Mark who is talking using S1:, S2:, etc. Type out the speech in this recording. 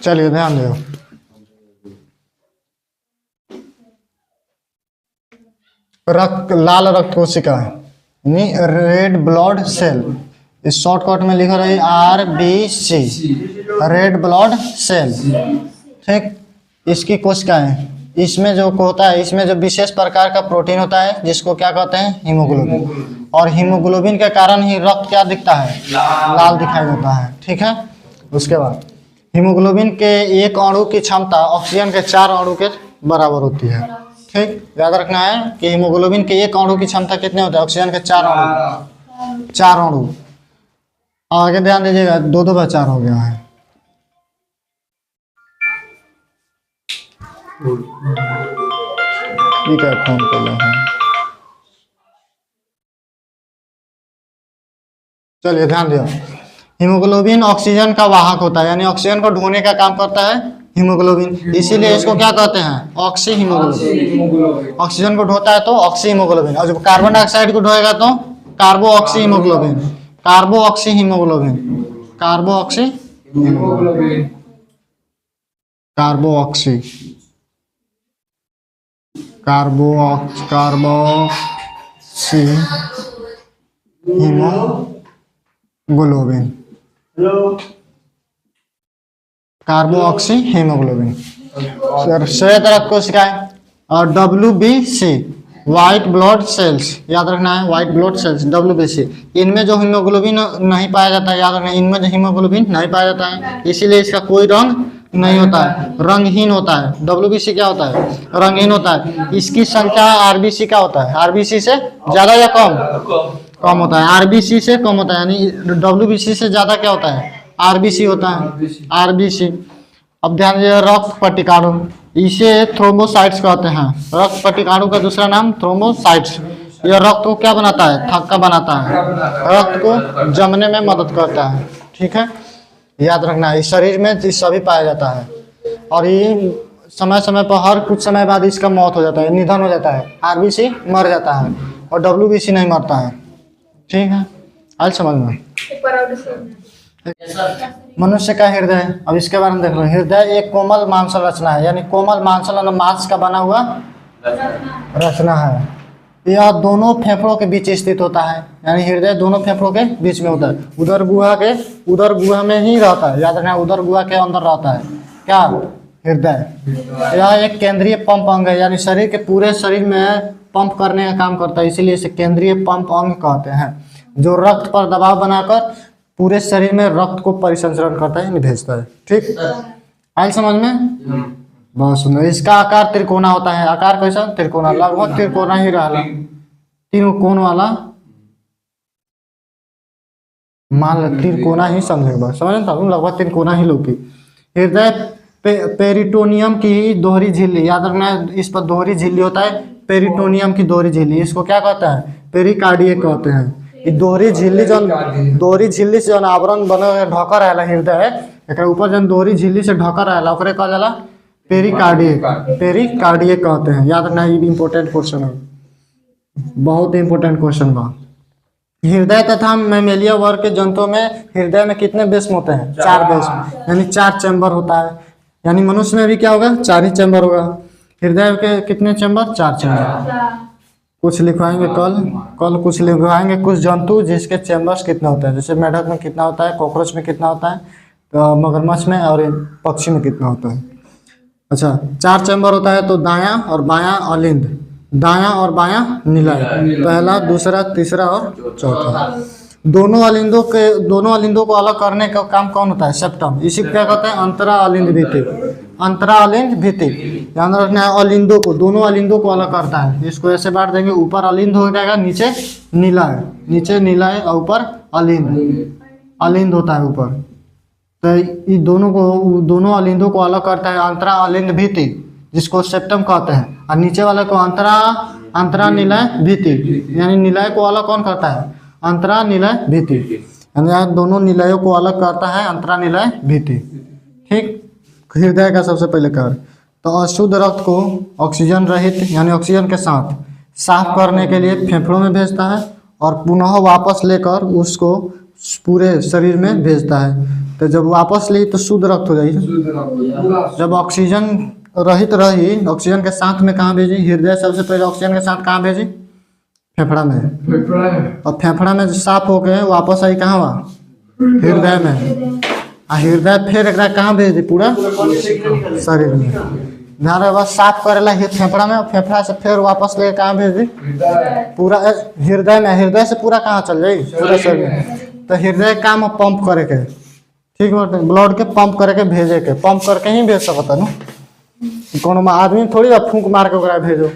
S1: चलिए ध्यान दो। रक्त, लाल रक्त कोशिका यानी रेड ब्लड सेल, इस शॉर्टकट में लिखा रही RBC, रेड ब्लड सेल। ठीक, इसकी कोशिकाएं, इसमें जो होता है, इसमें जो विशेष प्रकार का प्रोटीन होता है जिसको क्या कहते हैं, हीमोग्लोबिन। और हीमोग्लोबिन के कारण ही रक्त क्या दिखता है, लाल दिखाई देता है। ठीक है, उसके बाद हीमोग्लोबिन के एक अणु की क्षमता ऑक्सीजन के 4 अणु के बराबर होती है। ठीक, याद रखना है कि हीमोग्लोबिन के एक अणु की क्षमता कितने होते हैं, ऑक्सीजन के 4 अणु, 4 अणु। आगे ध्यान दीजिएगा, 2/4 हो गया है। ठीक है, फोन कर लो। चलिए ध्यान दियो, हीमोग्लोबिन ऑक्सीजन का वाहक होता है, यानी ऑक्सीजन को ढोने का काम करता है हीमोग्लोबिन, इसीलिए इसको क्या कहते हैं, ऑक्सी हीमोग्लोबिन। ऑक्सीजन को ढोता है तो ऑक्सी हीमोग्लोबिन, और जब कार्बन डाइऑक्साइड को ढोएगा तो कार्बो oxy haemoglobin, कार्बो oxy haemoglobin, कार्बो oxy haemoglobin, कार्बो oxy, कार्बो carboxy haemoglobin, कार्बो oxy haemoglobin. श्वेत रक्त कोशिकाएं और WBC, व्हाइट ब्लड सेल्स, याद रखना है, व्हाइट ब्लड सेल्स WBC, इनमें जो हीमोग्लोबिन नहीं पाया जाता है, याद रखना, इनमें जो हीमोग्लोबिन नहीं पाया जाता है, इसीलिए इसका कोई रंग नहीं होता है, रंगहीन होता है। WBC क्या होता है, रंगहीन होता है। इसकी संख्या RBC का होता है, RBC से ज्यादा या कम, कम होता है, RBC से कम होता है, यानी WBC से ज्यादा क्या होता है, RBC होता है, RBC। अब ध्यान दीजिए, रक्त पट्टिकाणु, इसे थ्रोम्बोसाइट्स कहते हैं। रक्त पट्टिकाणु का दूसरा नाम थ्रोम्बोसाइट्स। यह रक्त को क्या बनाता है, थक्का बनाता है, रक्त को जमने में मदद करता है। ठीक है, याद रखना है, इस शरीर में सभी पाया जाता है, और ये समय समय पर, हर कुछ समय बाद इसका मौत हो जाता है, निधन हो जाता है। RBC मर जाता है और WBC नहीं मरता है। ठीक है, आज समझ में। मनुष्य का हृदय, अब इसके बारे में देख लो। हृदय एक कोमल मांसल रचना है, यानी कोमल मांसल मांस का बना हुआ रचना है। यह दोनों फेफड़ों के बीच स्थित होता है, यानी हृदय दोनों फेफड़ों के बीच में होता है। उदर गुहा में ही रहता है, याद रखना, उदर गुहा के अंदर रहता है क्या, हृदय। यह एक केंद्रीय पंप अंग है, यानी शरीर के पूरे शरीर में पंप करने का काम करता है, इसीलिए इसे केंद्रीय पंप अंग कहते हैं, जो रक्त पर दबाव बनाकर पूरे शरीर में रक्त को परिसंचरण करता है, यानी भेजता है। ठीक, आई समझ में, बहुत सुंदर। इसका आकार त्रिकोणा होता है। आकार कैसा, त्रिकोणा, लगभग त्रिकोणा ही रहला, 3 कोण वाला, मान लो त्रिकोणा ही समझेगा, समझ ना, लगभग त्रिकोणा ही लोग की। हृदय पेरिटोनियम की दोहरी झिल्ली, याद रखना है, इस पर दोहरी झिल्ली होता है, पेरिटोनियम की दोहरी झिल्ली, इसको क्या कहता है, पेरिकार्डियम कहते हैं। दोहरी झिल्ली से जो आवरण बने ढका रहेला हृदय, एक ऊपर जो दोहरी झिल्ली से ढका रहेला ओकरे कहल जाला पेरिकार्डियम, पेरिकार्डियम कहते हैं। याद रखना, ये इंपॉर्टेंट क्वेश्चन है, बहुत इंपॉर्टेंट क्वेश्चन बा। हृदय तथा मैमेलिया वर्ग के जंतुओं में हृदय में कितने बेस्म होते हैं, 4 बेस्म, यानी 4 चैम्बर होता है। यानी मनुष्य में भी क्या होगा, 4 ही चैम्बर होगा। हृदय के कितने चैम्बर, 4 चैम्बर। कुछ लिखवाएंगे कल कुछ लिखवाएंगे, कुछ जंतु जिसके चैम्बर्स कितने होते हैं, जैसे मेढक में कितना होता है, कॉकरोच में कितना होता है, तो मगरमच्छ में और पक्षी में कितना होता है। अच्छा, 4 चैम्बर होता है, तो दायां और बायां अलिंद, दायां और बायां निलय, पहला, दूसरा, तीसरा और चौथा। दोनों अलिंदों को अलग करने का काम कौन होता है, सेप्टम। इसी को क्या कहते हैं, अंतरा अलिंद भित्ति, अंतरा अलिंद भित्ति। ध्यान रखना है, अलिंदों को, दोनों अलिंदों को अलग करता है। इसको ऐसे बांट देंगे, ऊपर अलिंद हो जाएगा, नीचे निलय, नीचे निलय और ऊपर अलिंद होता है ऊपर। तो ये दोनों अलिंदों को अलग करता है अंतरा अलिंद भित्ति, जिसको सेप्टम कहते हैं, और नीचे वाले को अंतरा निलय भित्ति, यानी निलय को अलग कौन करता है, अंतरा निलय भित्ति, यानी दोनों निलयों को अलग करता है अंतरा निलय भित्ति। ठीक, हृदय का सबसे पहले कार्य, तो अशुद्ध रक्त को ऑक्सीजन रहित, यानी ऑक्सीजन के साथ साफ करने के लिए फेफड़ों में भेजता है, और पुनः वापस लेकर उसको पूरे शरीर में भेजता है। तो जब वापस ली तो शुद्ध रक्त हो जाएगी। जब ऑक्सीजन रहित रही, ऑक्सीजन के साथ में कहाँ भेजी? हृदय सबसे पहले ऑक्सीजन के साथ कहाँ भेजी? फेफड़ा में। और फेफड़ा में साफ होके वापस आई कहाँ? वहाँ हृदय में। हृदय फिर एक कहाँ भेज दी? पूरा शरीर में। ध्यान रहे, बस साफ करेला फेफड़ा में, फेफड़ा से फिर वापस लेके कहाँ भेज दी? पूरा हृदय में। हृदय से पूरा कहाँ चल जाएगी? पूरा शरीर में। तो हृदय काम पंप करे के, ठीक है, ब्लड के पंप करे के भेजे के, पंप करके ही भेज सकता ना। कोनो आदमी थोड़ी फूंक मार के ओकरा भेजो।